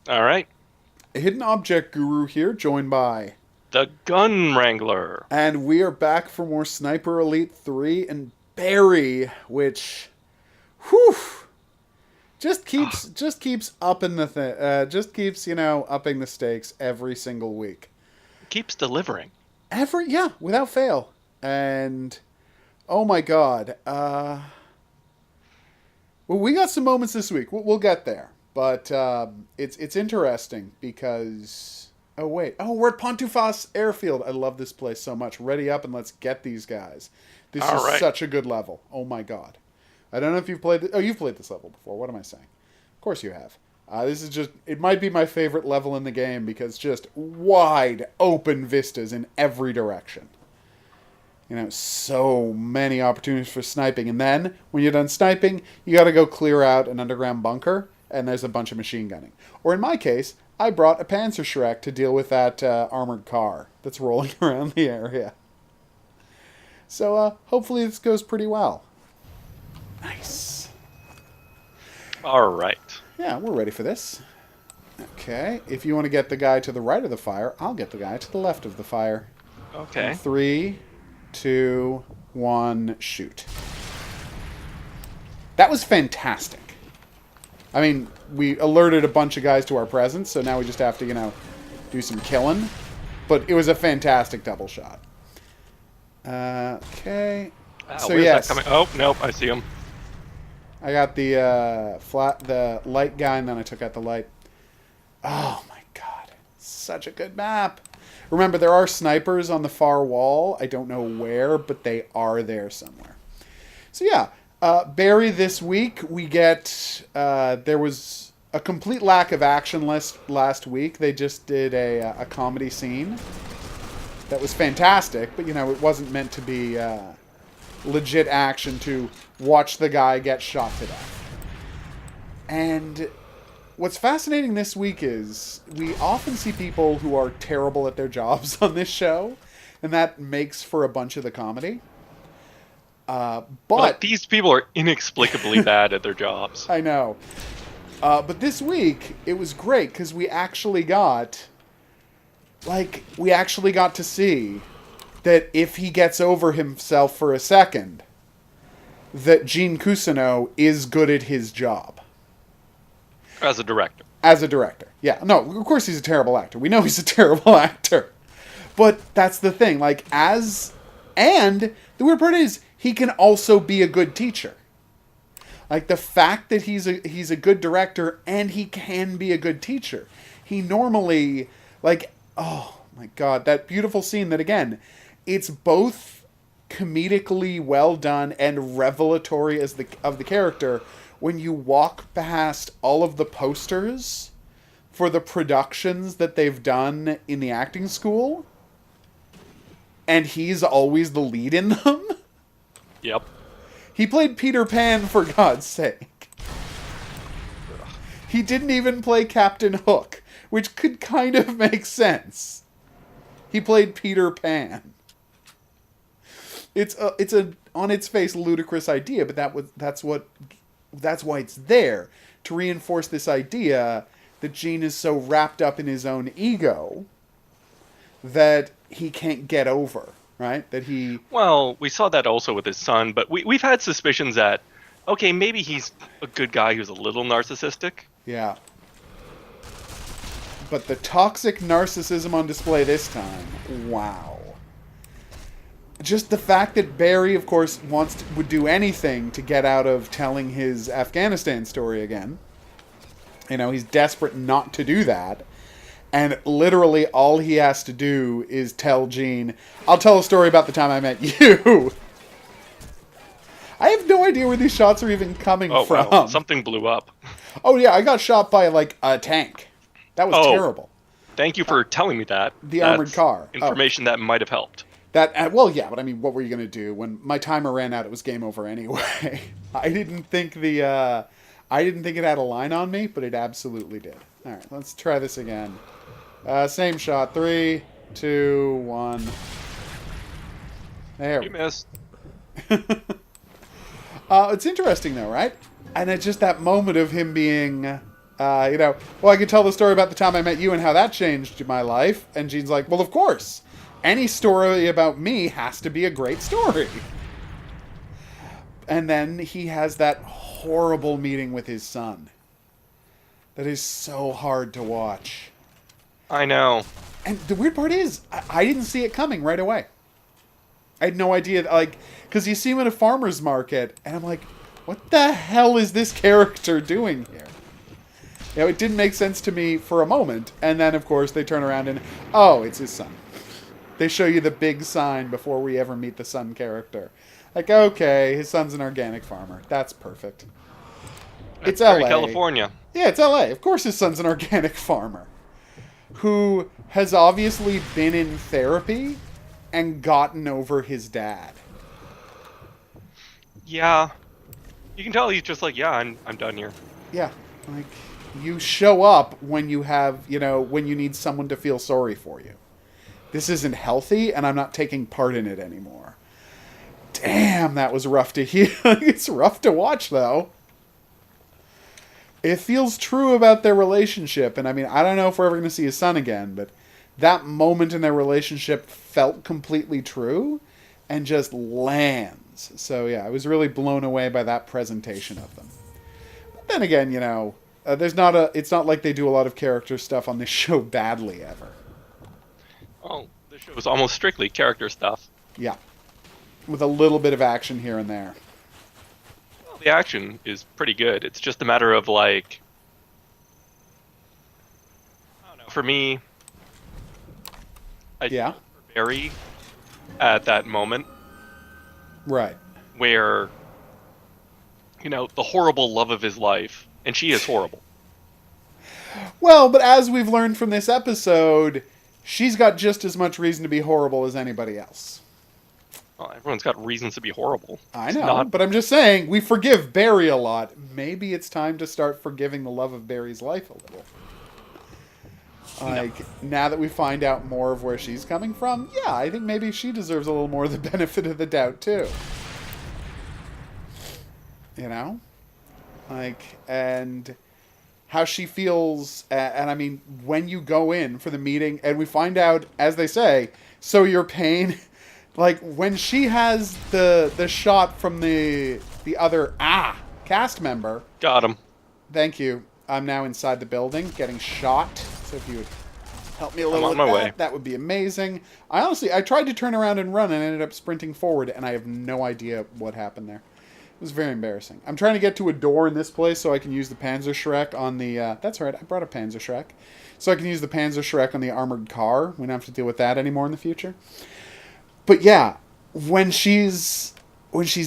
All right. A hidden object guru here, joined by. The Gun Wrangler. And we are back for more Sniper Elite 3 and Barry, which whew, Ah, just keeps upping the just keeps, upping the stakes every single week. keeps delivering. Yeah, without fail. And oh my god. Well, we got some moments this week. We'll get there. But it's interesting because we're at Pontufas Airfield. I love this place so much. Ready up and let's get these guys. This All is right. such a good level. Oh my god. I don't know if you've played. You've played this level before. What am I saying? Of course you have. This is just. It might be my favorite level in the game because just wide open vistas in every direction. So many opportunities for sniping. And then, when you're done sniping, you got to go clear out an underground bunker, and there's a bunch of machine gunning. Or in my case, I brought a Panzerschreck to deal with that armored car that's rolling around the area. So, hopefully this goes pretty well. Nice. All right. Yeah, we're ready for this. Okay, if you want to get the guy to the right of the fire, I'll get the guy to the left of the fire. In Okay. 3, 2, 1, shoot. That was fantastic. I mean, we alerted a bunch of guys to our presence, so now we just have to, do some killing. But it was a fantastic double shot. Okay. So Where's that yes, coming? Oh, nope. I see him. I got the the light guy, and then I took out the light. Oh my god, such a good map. Remember, there are snipers on the far wall. I don't know where, but they are there somewhere. So yeah, Barry this week we get. There was a complete lack of action last week. They just did a comedy scene that was fantastic, but it wasn't meant to be legit action to watch the guy get shot to death. And what's fascinating this week is we often see people who are terrible at their jobs on this show, and that makes for a bunch of the comedy. Like, But these people are inexplicably bad at their jobs. I know. But this week it was great because we actually got to see that if he gets over himself for a second, that Gene Cousineau is good at his job. As a director. As a director. Yeah, no, of course he's a terrible actor. We know he's a terrible actor. But that's the thing. And the weird part is, he can also be a good teacher. Like, the fact that he's a good director and he can be a good teacher. He normally, oh my god, that beautiful scene that, again, it's both comedically well done and revelatory of the character when you walk past all of the posters for the productions that they've done in the acting school, and he's always the lead in them. Yep. He played Peter Pan, for God's sake. He didn't even play Captain Hook, which could kind of make sense. He played Peter Pan. It's a on its face ludicrous idea, but that's why it's there, to reinforce this idea that Gene is so wrapped up in his own ego that he can't get over, right? That he Well, we saw that also with his son, but we've had suspicions that, okay, maybe he's a good guy who's a little narcissistic. yeah. But the toxic narcissism on display this time, wow. Just the fact that Barry, of course, would do anything to get out of telling his Afghanistan story again. He's desperate not to do that. And literally all he has to do is tell Gene, I'll tell a story about the time I met you. I have no idea where these shots are even coming Oh, well, from. something blew up. Oh yeah, I got shot by a tank. That was Oh, terrible. thank you for telling me that. The armored That's car. Oh, information that might have helped. well, yeah, but I mean, what were you gonna do when my timer ran out? It was game over anyway. I didn't think I didn't think it had a line on me, but it absolutely did. All right, let's try this again. Same shot. 3, 2, 1. There. You missed. It's interesting though, right? And it's just that moment of him being Well, I could tell the story about the time I met you and how that changed my life. And Gene's like, well, of course. Any story about me has to be a great story. And then he has that horrible meeting with his son. That is so hard to watch. I know. And the weird part is, I didn't see it coming right away. I had no idea, because you see him at a farmer's market, and I'm like, what the hell is this character doing here? It didn't make sense to me for a moment, and then, of course, they turn around and, oh, it's his son. They show you the big sign before we ever meet the son character. Like, okay, his son's an organic farmer. That's perfect. It's Very LA. California. Yeah, it's LA. Of course his son's an organic farmer. Who has obviously been in therapy and gotten over his dad. Yeah. You can tell he's just like, yeah, I'm done here. Yeah, like, you show up when you have, when you need someone to feel sorry for you. This isn't healthy, and I'm not taking part in it anymore. Damn, that was rough to hear. It's rough to watch, though. It feels true about their relationship, and I mean, I don't know if we're ever going to see his son again, but that moment in their relationship felt completely true, and just lands. So yeah, I was really blown away by that presentation of them. But then again, it's not like they do a lot of character stuff on this show badly ever. Oh, this show is almost strictly character stuff. Yeah. With a little bit of action here and there. Well, the action is pretty good. It's just a matter of, I don't know, for me, yeah. Barry at that moment. Right. Where, the horrible love of his life, and she is horrible. Well, but as we've learned from this episode, she's got just as much reason to be horrible as anybody else. Well, everyone's got reasons to be horrible. I know, but I'm just saying, we forgive Barry a lot. Maybe it's time to start forgiving the love of Barry's life a little. Now that we find out more of where she's coming from, yeah, I think maybe she deserves a little more of the benefit of the doubt, too. And how she feels, and I mean, when you go in for the meeting, and we find out, as they say, so your pain, when she has the shot from the other, cast member. Got him. Thank you. I'm now inside the building, getting shot, so if you would help me a little I'm on my way. that would be amazing. I tried to turn around and run and ended up sprinting forward, and I have no idea what happened there. It was very embarrassing. I'm trying to get to a door in this place so I can use the Panzerschreck on the... that's right, I brought a Panzerschreck. So I can use the Panzerschreck on the armored car. We don't have to deal with that anymore in the future. But yeah, when she's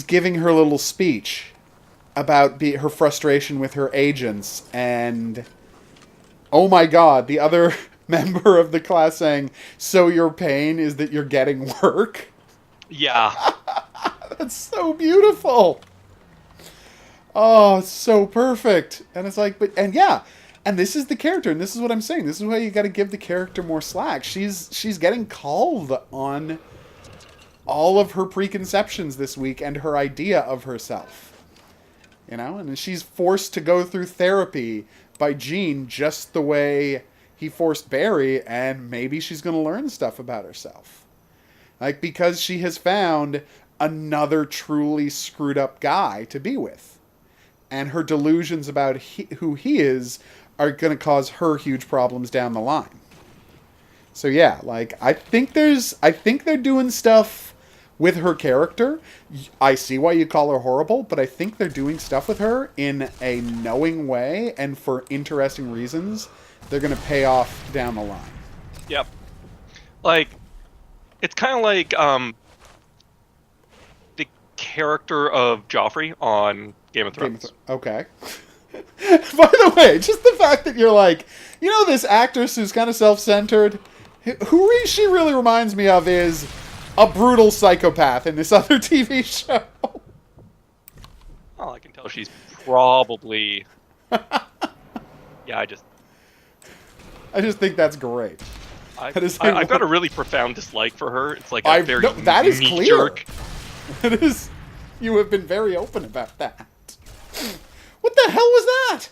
giving her little speech about her frustration with her agents, and... oh my god, the other member of the class saying, so your pain is that you're getting work? Yeah. That's so beautiful. Oh, it's so perfect. And it's like, and this is the character, and this is what I'm saying. This is why you got to give the character more slack. She's getting called on all of her preconceptions this week and her idea of herself. And she's forced to go through therapy by Gene just the way he forced Barry, and maybe she's going to learn stuff about herself. Because she has found another truly screwed up guy to be with. And her delusions about who he is are going to cause her huge problems down the line. So yeah, I think they're doing stuff with her character. I see why you call her horrible, but I think they're doing stuff with her in a knowing way and for interesting reasons. They're going to pay off down the line. Yep. It's kind of like the character of Joffrey on Game of Thrones. Okay. By the way, just the fact that you're this actress who's kind of self-centered, who she really reminds me of is a brutal psychopath in this other TV show. Oh, I can tell she's probably... yeah, I just think that's great. I've got a really profound dislike for her. It's like a very that is clear. jerk. It is. You have been very open about that. What the hell was that?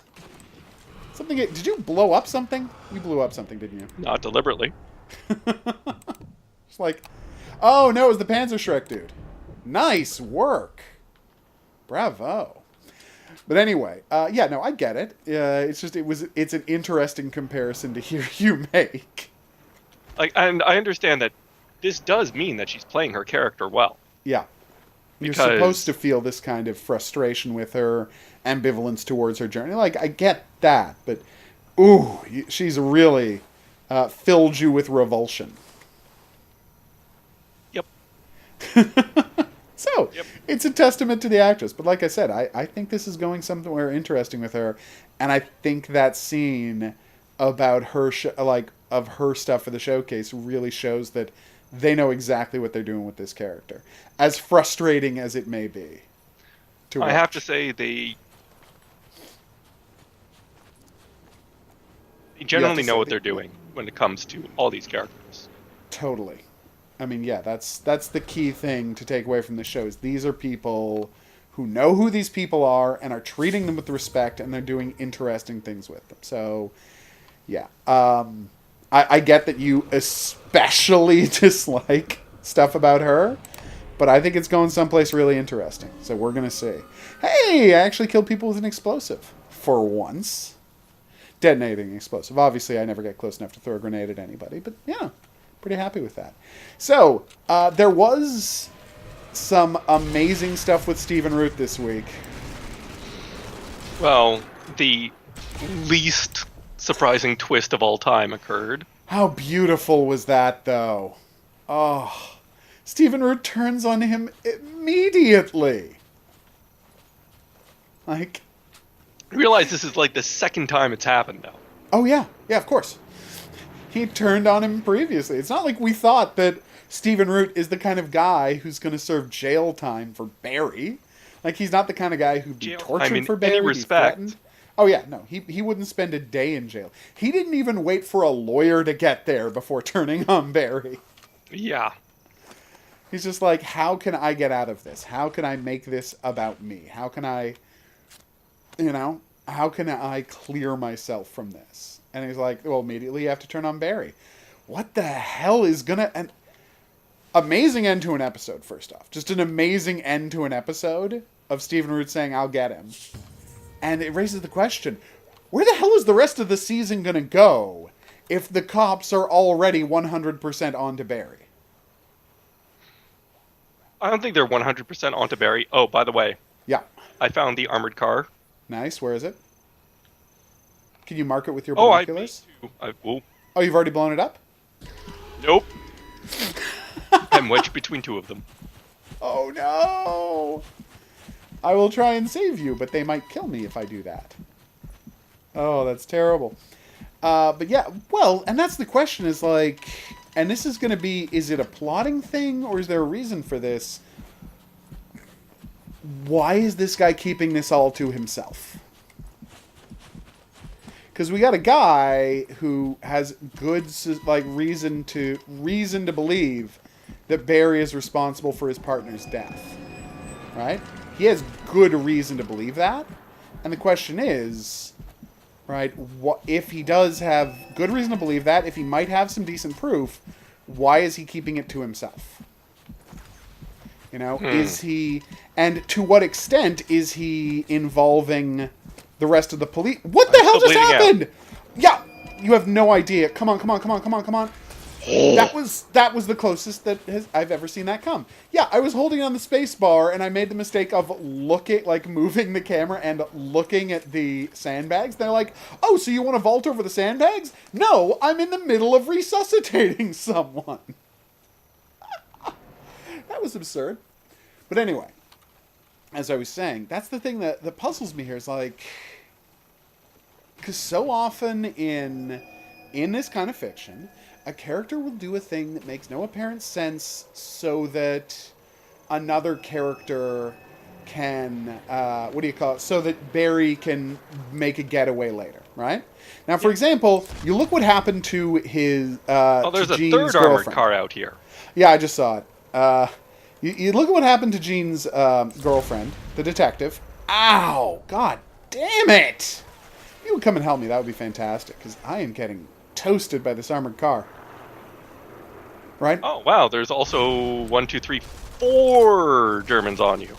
Something. Did you blow up something? You blew up something, didn't you? Not deliberately. It's like, oh no, it was the Panzerschreck dude. Nice work. Bravo. But anyway, yeah, no, I get it. It's an interesting comparison to hear you make. And I understand that this does mean that she's playing her character well. Yeah. You're Because- supposed to feel this kind of frustration with her, ambivalence towards her journey. Like, I get that, but, ooh, she's really filled you with revulsion. Yep. So, Yep. it's a testament to the actress. But like I said, I think this is going somewhere interesting with her. And I think that scene about her, of her stuff for the showcase really shows that they know exactly what they're doing with this character. As frustrating as it may be. I have to say they generally know what they're doing when it comes to all these characters. Totally. I mean, yeah, that's the key thing to take away from the show is these are people who know who these people are and are treating them with respect, and they're doing interesting things with them. So, yeah. I get that you especially dislike stuff about her, but I think it's going someplace really interesting. So we're going to see. Hey, I actually killed people with an explosive. For once. Detonating explosive. Obviously, I never get close enough to throw a grenade at anybody, but yeah, pretty happy with that. So, there was some amazing stuff with Stephen Root this week. Well, the least surprising twist of all time occurred. How beautiful was that, though? Oh, Stephen Root turns on him immediately. Like, I realize this is like the second time it's happened now. oh yeah, of course. He turned on him previously. It's not like we thought that Stephen Root is the kind of guy who's going to serve jail time for Barry. Like, he's not the kind of guy who'd be Jail tortured time in for Barry. any be respect. threatened. Oh yeah, no, he wouldn't spend a day in jail. He didn't even wait for a lawyer to get there before turning on Barry. Yeah. He's just like, how can I get out of this? How can I make this about me? How can I, how can I clear myself from this? And he's like, well, immediately you have to turn on Barry. What the hell is gonna... An amazing end to an episode, first off. Just an amazing end to an episode of Stephen Root saying, I'll get him. And it raises the question, where the hell is the rest of the season gonna go if the cops are already 100% onto Barry? I don't think they're 100% onto Barry. Oh, by the way, Yeah. I found the armored car. Nice. Where is it? Can you mark it with your Oh, binoculars? Oh, you've already blown it up? Nope. I'm wedged between two of them. Oh, no! I will try and save you, but they might kill me if I do that. Oh, that's terrible. But yeah, well, and that's the question is like, and this is going to be, is it a plotting thing or is there a reason for this? Why is this guy keeping this all to himself? Because we got a guy who has good reason to believe that Barry is responsible for his partner's death, right? He has good reason to believe that, and the question is, right? What if he does have good reason to believe that? If he might have some decent proof, why is he keeping it to himself? Is he, and to what extent is he involving the rest of the police? What the hell just happened? Yeah, you have no idea. Come on. That was the closest that I've ever seen that come. Yeah, I was holding on the space bar and I made the mistake of moving the camera and looking at the sandbags. They're like, oh, so you want to vault over the sandbags? No, I'm in the middle of resuscitating someone. That was absurd. But anyway, as I was saying, that's the thing that puzzles me here is like, because so often in this kind of fiction, a character will do a thing that makes no apparent sense so that another character can, so that Barry can make a getaway later, right? Now, for example, you look what happened to his, there's a third armored car out here. Yeah, I just saw it. You look at what happened to Jean's girlfriend, the detective. Ow! God damn it! If you would come and help me, that would be fantastic, because I am getting toasted by this armored car. Right? Oh wow, there's also 4 Germans on you.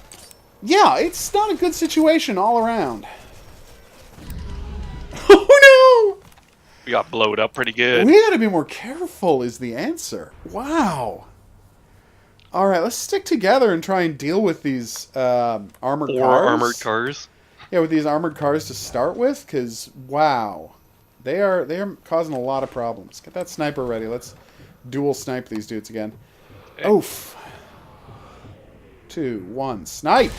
Yeah, it's not a good situation all around. Oh no! We got blowed up pretty good. We gotta be more careful is the answer. Wow. Alright, let's stick together and try and deal with these armored 4 cars. armored cars. Yeah, with these armored cars to start with, because, wow. They are causing a lot of problems. Get that sniper ready. Let's dual snipe these dudes again. Okay. Oof. 2, 1, snipe!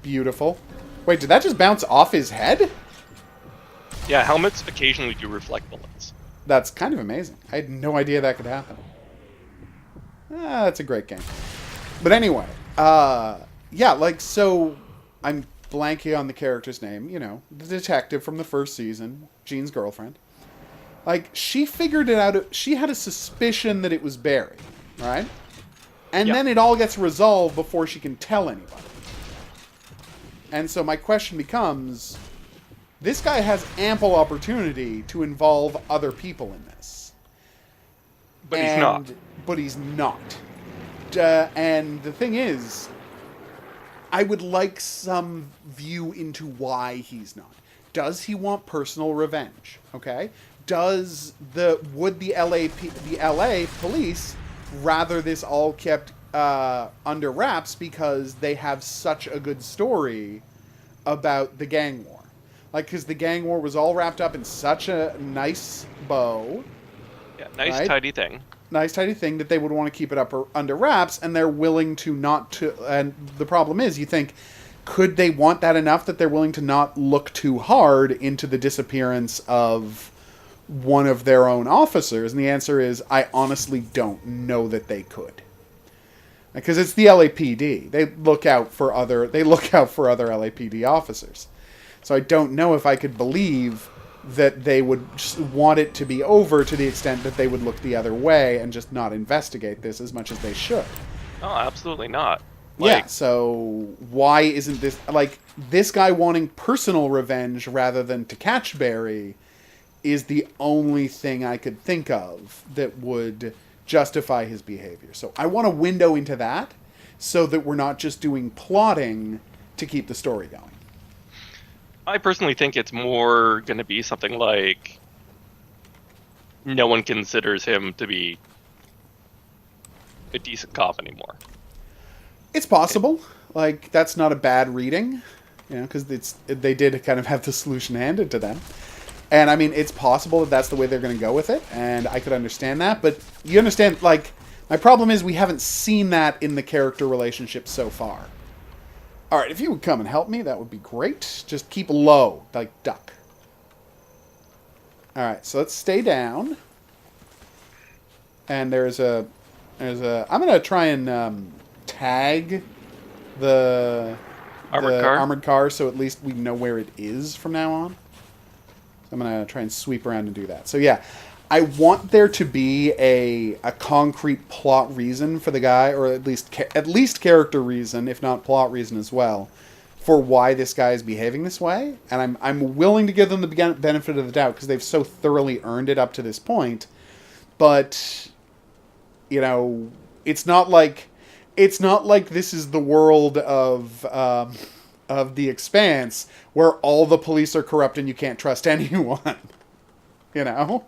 Beautiful. Wait, did that just bounce off his head? Yeah, helmets occasionally do reflect bullets. That's kind of amazing. I had no idea that could happen. That's a great game. But anyway, yeah, like, so I'm blanking on the character's name, you know, the detective from the first season, Jean's girlfriend. Like, she figured it out, she had a suspicion that it was Barry, right? And Yep. then it all gets resolved before she can tell anybody. And so my question becomes, this guy has ample opportunity to involve other people in this. But he's not. But he's not. And the thing is, I would like some view into why he's not. Does he want personal revenge? Okay. Would the LA police rather this all kept under wraps because they have such a good story about the gang war? Like, because the gang war was all wrapped up in such a nice bow. Yeah, nice right? tidy thing. Nice tidy thing that they would want to keep it up under wraps, and they're willing to not to. And the problem is, you think, could they want that enough that they're willing to not look too hard into the disappearance of one of their own officers? And the answer is, I honestly don't know that they could, because it's the LAPD. They look out for other LAPD officers. So I don't know if I could believe that they would just want it to be over to the extent that they would look the other way and just not investigate this as much as they should. Oh, absolutely not. Yeah, so why isn't this... Like, this guy wanting personal revenge rather than to catch Barry is the only thing I could think of that would justify his behavior. So I want a window into that so that we're not just doing plotting to keep the story going. I personally think it's more going to be something like no one considers him to be a decent cop anymore. It's possible. Like, that's not a bad reading, you know, because they did kind of have the solution handed to them. And, I mean, it's possible that that's the way they're going to go with it, and I could understand that. But you understand, like, my problem is we haven't seen that in the character relationship so far. All right, if you would come and help me, that would be great. Just keep low, like duck. All right, so let's stay down. And there's a. I'm gonna try and tag the armored car, so at least we know where it is from now on. So I'm gonna try and sweep around and do that. So yeah, I want there to be a concrete plot reason for the guy, or at least character reason, if not plot reason as well, for why this guy is behaving this way. And I'm willing to give them the benefit of the doubt because they've so thoroughly earned it up to this point. But you know, it's not like this is the world of The Expanse where all the police are corrupt and you can't trust anyone. You know.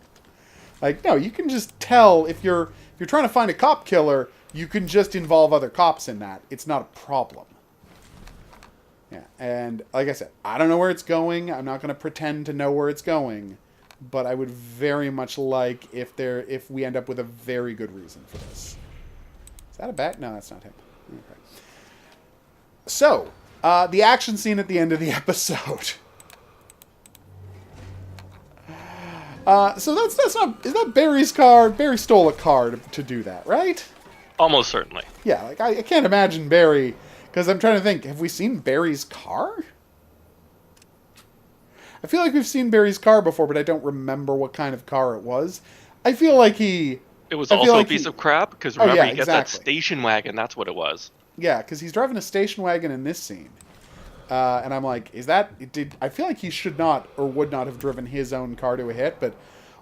Like, no, you can just tell if you're trying to find a cop killer, you can just involve other cops in that. It's not a problem. Yeah, and like I said, I don't know where it's going. I'm not going to pretend to know where it's going, but I would very much like if we end up with a very good reason for this. Is that a bat? No, that's not him. Okay. So, the action scene at the end of the episode. So that's not... Is that Barry's car? Barry stole a car to do that, right? Almost certainly. Yeah, like I can't imagine Barry... Because I'm trying to think, have we seen Barry's car? I feel like we've seen Barry's car before, but I don't remember what kind of car it was. I feel like he... It was also a piece of crap, because remember, he got that exactly. station wagon, that's what it was. Yeah, because he's driving a station wagon in this scene. And I'm like, I feel like he should not or would not have driven his own car to a hit, but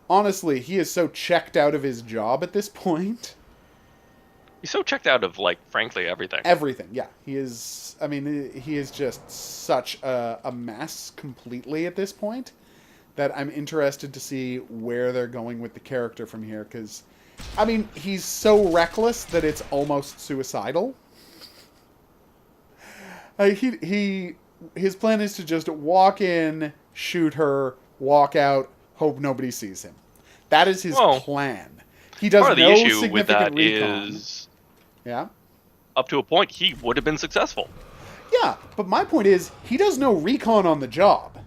honestly, he is so checked out of his job at this point. He's so checked out of, like, frankly, everything. Everything, yeah. He is, I mean, he is just such a mess completely at this point that I'm interested to see where they're going with the character from here, because, I mean, he's so reckless that it's almost suicidal. His plan is to just walk in, shoot her, walk out, hope nobody sees him. That is his plan. He does part of the no issue with significant that recon. is, Yeah? up to a point, he would have been successful. Yeah, but my point is, he does no recon on the job.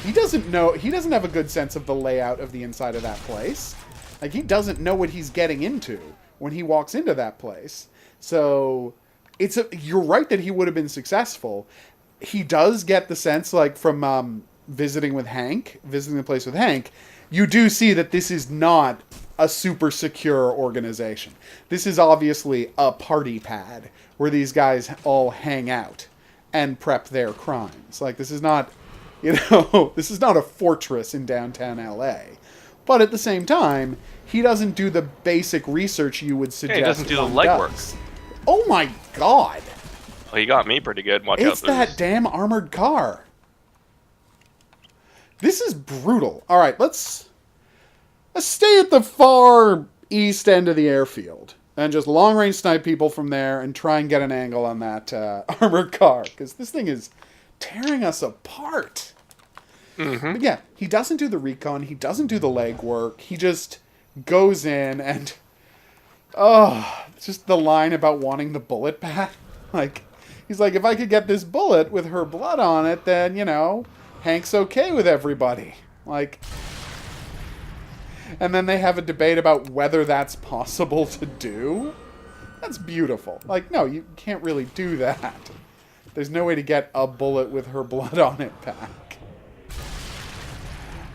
He doesn't have a good sense of the layout of the inside of that place. Like, he doesn't know what he's getting into when he walks into that place. So, you're right that he would have been successful. He does get the sense, like, from visiting the place with Hank, you do see that this is not a super secure organization. This is obviously a party pad where these guys all hang out and prep their crimes. Like, this is not, this is not a fortress in downtown LA. But at the same time, he doesn't do the basic research you would suggest. Yeah, he doesn't do the legwork. Oh my god! Well, he got me pretty good. Watch out. It's that damn armored car. This is brutal. All right, let's stay at the far east end of the airfield and just long-range snipe people from there and try and get an angle on that armored car, because this thing is tearing us apart. Mm-hmm. But yeah, he doesn't do the recon. He doesn't do the legwork. He just goes in and... just the line about wanting the bullet back. Like, he's like, if I could get this bullet with her blood on it, then, Hank's okay with everybody. Like... And then they have a debate about whether that's possible to do. That's beautiful. Like, no, you can't really do that. There's no way to get a bullet with her blood on it back.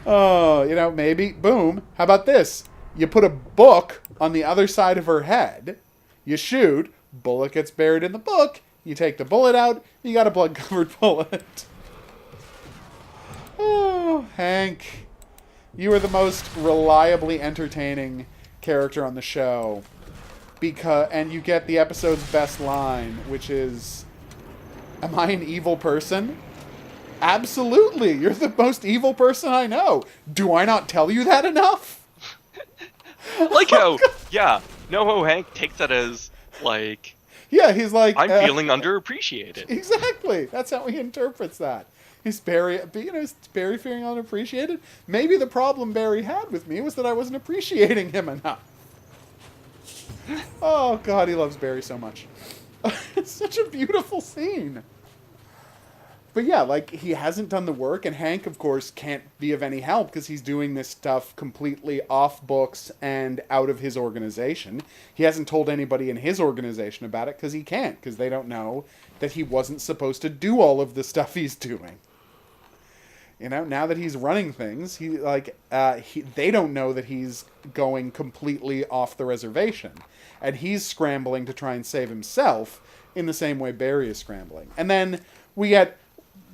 Oh, maybe, boom. How about this? You put a book on the other side of her head, you shoot, bullet gets buried in the book, you take the bullet out, you got a blood-covered bullet. Oh, Hank. You are the most reliably entertaining character on the show. And you get the episode's best line, which is, am I an evil person? Absolutely! You're the most evil person I know! Do I not tell you that enough? Like how, yeah, NoHo Hank takes that as, like... Yeah, he's like... I'm feeling underappreciated. Exactly! That's how he interprets that. Is Barry feeling unappreciated? Maybe the problem Barry had with me was that I wasn't appreciating him enough. Oh, God, he loves Barry so much. It's such a beautiful scene. But yeah, like, he hasn't done the work, and Hank, of course, can't be of any help because he's doing this stuff completely off books and out of his organization. He hasn't told anybody in his organization about it because he can't, because they don't know that he wasn't supposed to do all of the stuff he's doing. Now that he's running things, they don't know that he's going completely off the reservation. And he's scrambling to try and save himself in the same way Barry is scrambling. And then we get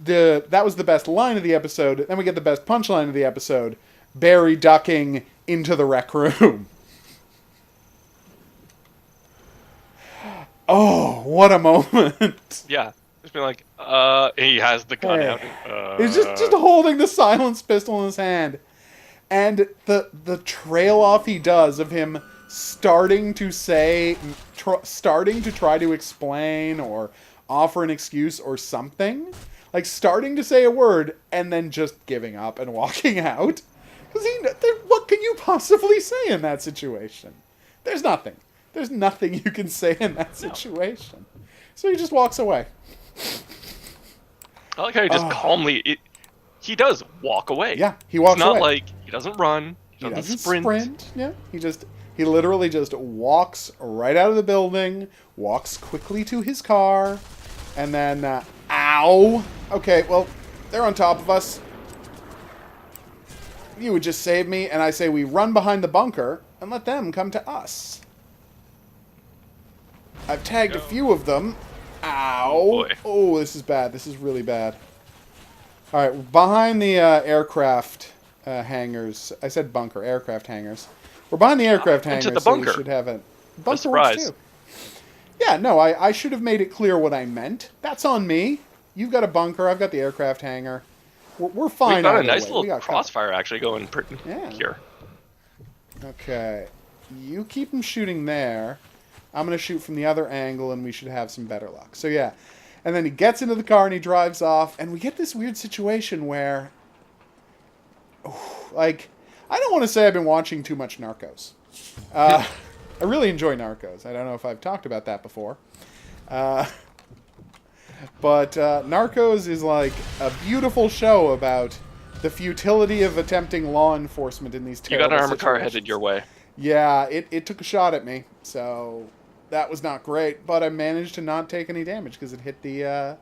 that was the best line of the episode. Then we get the best punchline of the episode. Barry ducking into the rec room. Oh, what a moment. Yeah. Just be like, he has the gun out. He's just holding the silenced pistol in his hand. And the trail off he does of him starting to try to explain or offer an excuse or something. Like, starting to say a word and then just giving up and walking out. Because what can you possibly say in that situation? There's nothing. There's nothing you can say in that situation. No. So he just walks away. I like how he just calmly... he does walk away. Yeah, he walks away. It's not like he doesn't run. He doesn't sprint. Yeah, he literally just walks right out of the building, walks quickly to his car, and then... ow! Okay, well, they're on top of us. You would just save me, and I say we run behind the bunker and let them come to us. I've tagged a few of them. Oh Ow! boy. Oh, this is bad. This is really bad. All right, behind the aircraft hangars. I said bunker, aircraft hangars. We're behind the aircraft Into hangars, the so we bunker. should have a A bunker surprise. works too. Yeah, no, I should have made it clear what I meant. That's on me. You've got a bunker. I've got the aircraft hangar. We're fine. We've got a either nice way. We little got cover. crossfire actually going Yeah. here. Okay, you keep him shooting there. I'm gonna shoot from the other angle, and we should have some better luck. So yeah, and then he gets into the car and he drives off, and we get this weird situation where, like, I don't want to say I've been watching too much Narcos. I really enjoy Narcos. I don't know if I've talked about that before. But Narcos is like a beautiful show about the futility of attempting law enforcement in these You terrible got an armored car situations. headed your way. Yeah, it took a shot at me, so that was not great. But I managed to not take any damage because it hit the...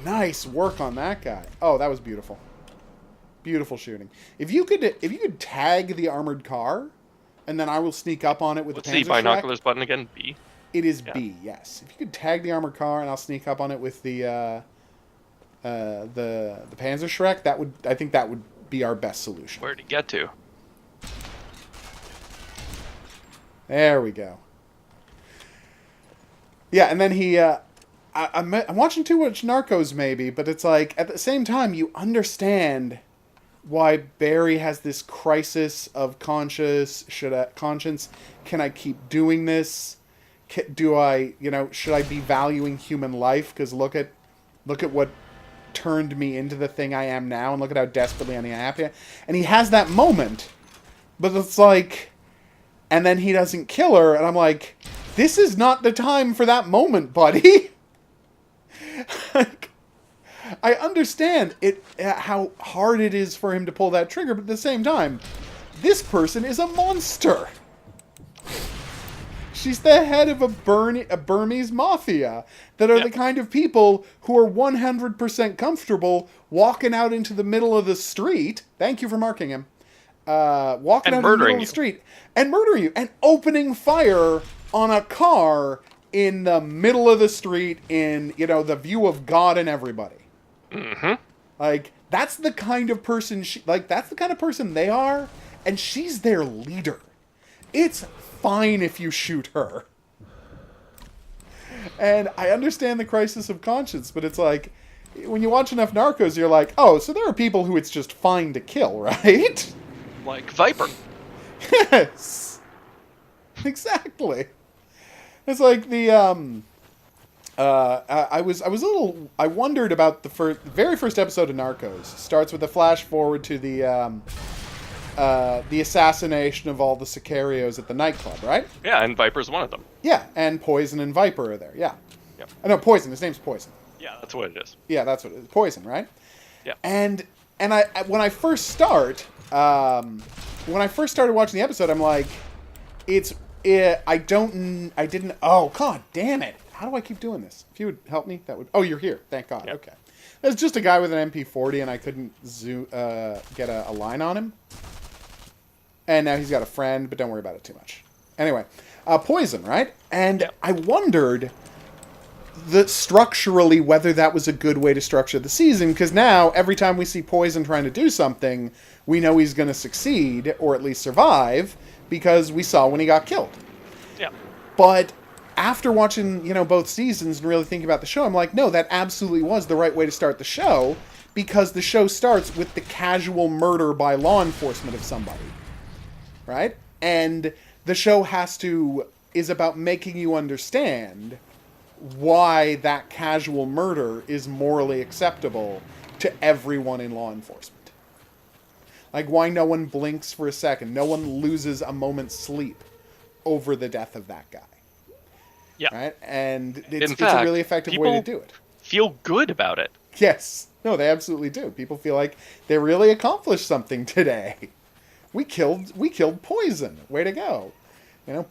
Nice work on that guy. Oh, that was beautiful. Beautiful shooting. If you could tag the armored car, and then I will sneak up on it with What's the the Panzerschreck. binoculars button again? B? It is Yeah. B, yes. If you could tag the armored car and I'll sneak up on it with the Panzerschreck, I think that would be our best solution. Where'd he get to? There we go. Yeah, and then he I'm watching too much Narcos maybe, but it's like at the same time you understand why Barry has this crisis of conscience. Can I keep doing this? Should I be valuing human life? Because look at what turned me into the thing I am now, and look at how desperately unhappy. And he has that moment, but it's like, and then he doesn't kill her, and I'm like, this is not the time for that moment, buddy. Like, I understand how hard it is for him to pull that trigger, but at the same time, this person is a monster. She's the head of a Burmese mafia that are the kind of people who are 100% comfortable walking out into the middle of the street. Thank you for marking him. Walking out into the middle of the street and murdering you and opening fire on a car in the middle of the street in, the view of God and everybody. Mm-hmm. Like, that's the kind of person that's the kind of person they are, and she's their leader. It's fine if you shoot her. And I understand the crisis of conscience, but it's like, when you watch enough Narcos, you're like, oh, so there are people who it's just fine to kill, right? Like Viper. Yes. Exactly. It's like the, I wondered about the very first episode of Narcos. Starts with a flash forward to the assassination of all the Sicarios at the nightclub, right? Yeah, and Viper's one of them. Yeah, and Poison and Viper are there, yeah. Yep. No, Poison, his name's Poison. Yeah, that's what it is. Yeah, that's what it is. Poison, right? Yeah. And when I first started watching the episode, I'm like, oh, god damn it. How do I keep doing this? If you would help me, that would... Oh, you're here. Thank God. Yep. Okay. There's just a guy with an MP40, and I couldn't get a line on him. And now he's got a friend, but don't worry about it too much. Anyway, Poison, right? And Yep. I wondered structurally whether that was a good way to structure the season, because now every time we see Poison trying to do something, we know he's going to succeed, or at least survive, because we saw when he got killed. Yeah. But after watching, both seasons and really thinking about the show, I'm like, no, that absolutely was the right way to start the show, because the show starts with the casual murder by law enforcement of somebody. Right? And the show is about making you understand why that casual murder is morally acceptable to everyone in law enforcement. Like, why no one blinks for a second, no one loses a moment's sleep over the death of that guy. Yeah. Right? And it's In fact, a really effective way to do it. Feel good about it. Yes. No, they absolutely do. People feel like they really accomplished something today. We killed Poison. Way to go.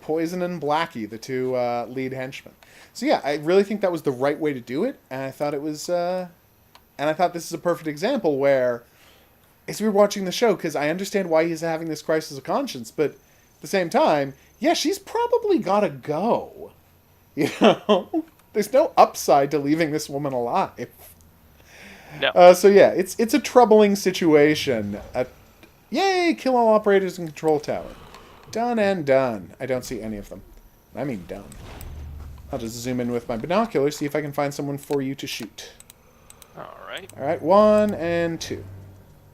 Poison and Blackie, the two lead henchmen. So yeah, I really think that was the right way to do it, and I thought this is a perfect example where, as we were watching the show, because I understand why he's having this crisis of conscience, but at the same time, yeah, she's probably gotta go. There's no upside to leaving this woman alive. No. So yeah, it's a troubling situation. Yay! Kill all operators in control tower. Done and done. I don't see any of them. I mean done. I'll just zoom in with my binoculars, see if I can find someone for you to shoot. All right. All right, 1 and 2.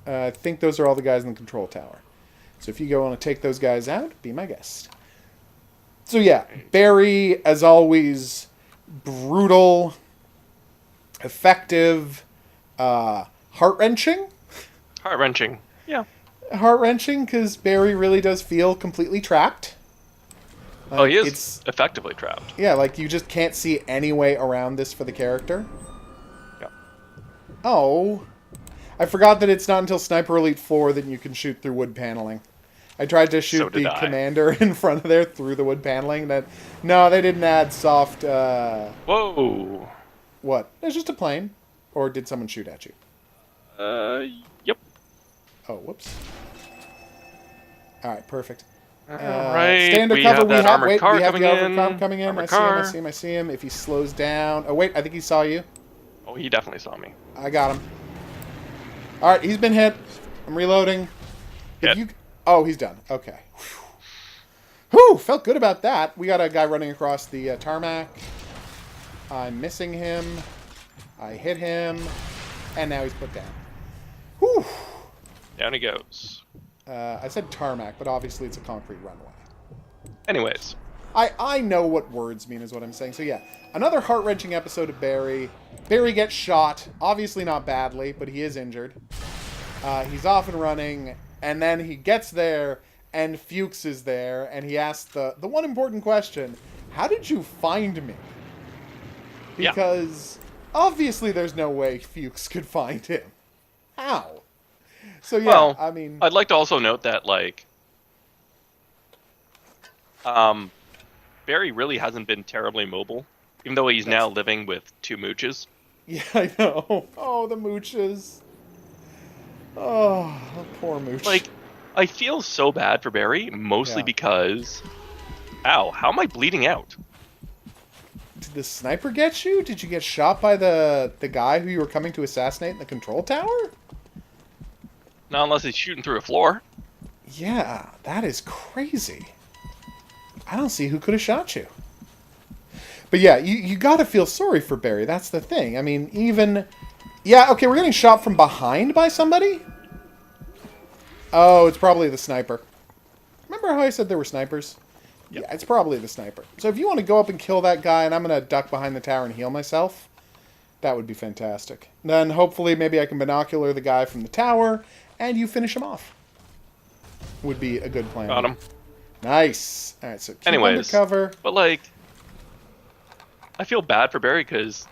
I think those are all the guys in the control tower. So if you go want to take those guys out, be my guest. So yeah, Barry, as always, brutal, effective, heart-wrenching. Heart-wrenching. Yeah. Heart-wrenching because Barry really does feel completely trapped. Oh, he is It's effectively trapped. yeah, like you just can't see any way around this for the character. Yeah. Oh, I forgot that it's not until Sniper Elite 4 that you can shoot through wood paneling. I tried to shoot did the I. commander in front of there through the wood paneling. No, they didn't add soft. Whoa. What? It's just a plane, or did someone shoot at you? Yep. Oh, whoops. All right, perfect. All right. Stay under we cover. have that armored Wait, car we have coming the armored in. car coming in. Armored I see him. car. I see him. I see him. If he slows down. Oh wait, I think he saw you. Oh, he definitely saw me. I got him. All right, he's been hit. I'm reloading. If Hit. you, oh, he's done. Okay. Whew, felt good about that. We got a guy running across the tarmac. I'm missing him. I hit him, and now he's put down. Whew. Down he goes. I said tarmac, but obviously it's a concrete runway. Anyways. I know what words mean is what I'm saying. So yeah, another heart-wrenching episode of Barry. Barry gets shot. Obviously not badly, but he is injured. He's off and running, and then he gets there, and Fuchs is there, and he asks the one important question, how did you find me? Because obviously there's no way Fuchs could find him. How? So yeah, Well, I mean... I'd like to also note that, like, Barry really hasn't been terribly mobile, even though he's now living with 2 mooches. Yeah, I know. Oh, the mooches. Oh, the poor mooch. Like, I feel so bad for Barry, mostly Yeah. because... Ow, how am I bleeding out? Did the sniper get you? Did you get shot by the guy who you were coming to assassinate in the control tower? Not unless he's shooting through a floor. Yeah, that is crazy. I don't see who could have shot you. But yeah, you gotta feel sorry for Barry. That's the thing. I mean, even... Yeah, okay, we're getting shot from behind by somebody? Oh, it's probably the sniper. Remember how I said there were snipers? Yep. Yeah, it's probably the sniper. So if you want to go up and kill that guy and I'm going to duck behind the tower and heal myself, that would be fantastic. Then hopefully maybe I can binocular the guy from the tower and you finish him off. Would be a good plan. Got him. Nice. All right, so keep Anyways, undercover. But, like, I feel bad for Barry because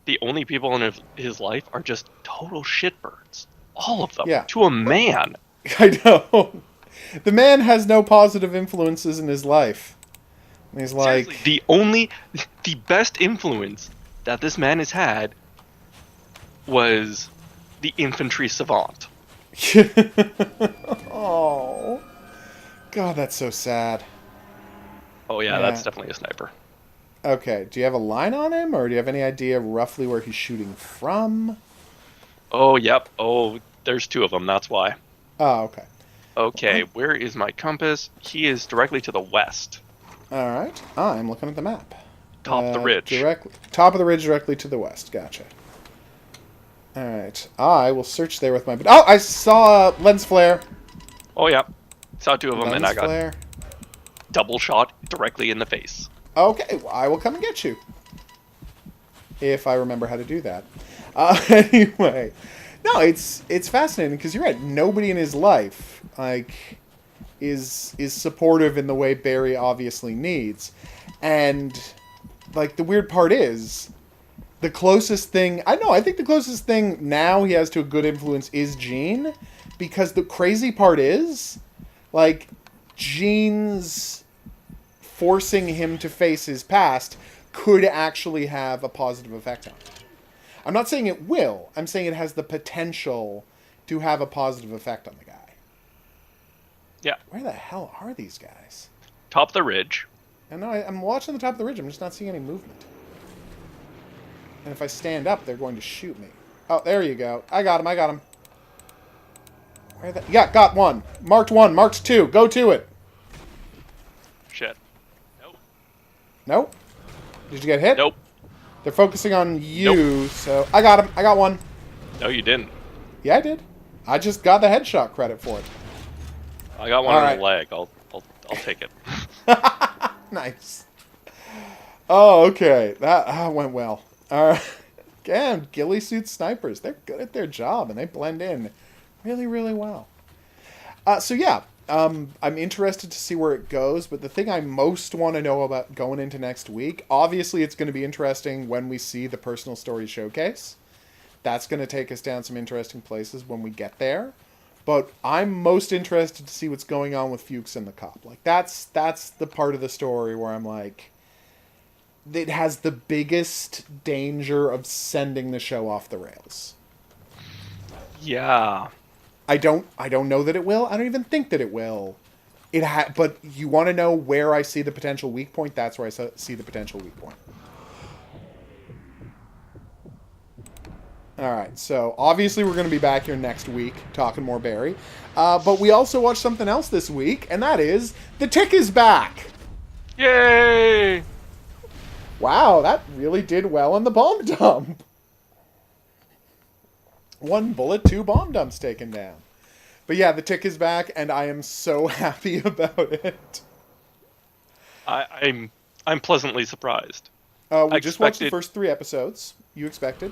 the only people in his life are just total shitbirds. All of them. Yeah. To a man. I know. The man has no positive influences in his life. And he's like... Seriously, the best influence that this man has had was the infantry savant. Oh. God, that's so sad. Oh yeah, Yeah. that's definitely a sniper. Okay, do you have a line on him, or do you have any idea roughly where he's shooting from? Oh, yep. Oh, there's 2 of them, that's why. Oh, okay. Okay, where is my compass? He is directly to the west. All right. I'm looking at the map. Top the ridge. Top of the ridge, directly to the west. Gotcha. All right. I will search there with my... Oh, I saw a lens flare. Oh, yeah. Saw 2 of them, Lens and I got flare. double shot directly in the face. Okay, well, I will come and get you. If I remember how to do that. Anyway. No, it's fascinating because you're right. Nobody in his life, like, is supportive in the way Barry obviously needs. And, like, the weird part is, the closest thing... I think the closest thing now he has to a good influence is Gene. Because the crazy part is, like, Gene's forcing him to face his past could actually have a positive effect on him. I'm not saying it will. I'm saying it has the potential to have a positive effect on the guy. Yeah. Where the hell are these guys? Top of the ridge. I know I'm watching the top of the ridge. I'm just not seeing any movement. And if I stand up, they're going to shoot me. Oh, there you go. I got him. I got him. Where the... Yeah, got one. Marked one. Marked two. Go to it. Shit. Nope. Nope. Did you get hit? Nope. They're focusing on you, so... I got him. I got one. No, you didn't. Yeah, I did. I just got the headshot credit for it. I got one All on right. the leg. I'll take it. Nice. Oh, okay. That went well. All right. Again, ghillie suit snipers. They're good at their job, and they blend in really, really well. So, yeah. I'm interested to see where it goes, but the thing I most want to know about going into next week, obviously it's going to be interesting when we see the personal story showcase. That's going to take us down some interesting places when we get there. But I'm most interested to see what's going on with Fuchs and the cop. Like, that's the part of the story where I'm like, it has the biggest danger of sending the show off the rails. Yeah. I don't know that it will. I don't even think that it will. But you want to know where I see the potential weak point? That's where I see the potential weak point. All right, so obviously we're going to be back here next week talking more Barry. But we also watched something else this week, and that is The Tick is back. Yay! Wow, that really did well in the bomb dump. 1 bullet, 2 bomb dumps taken down. But yeah, The Tick is back, and I am so happy about it. I'm pleasantly surprised. We just watched the first 3 episodes. You expected?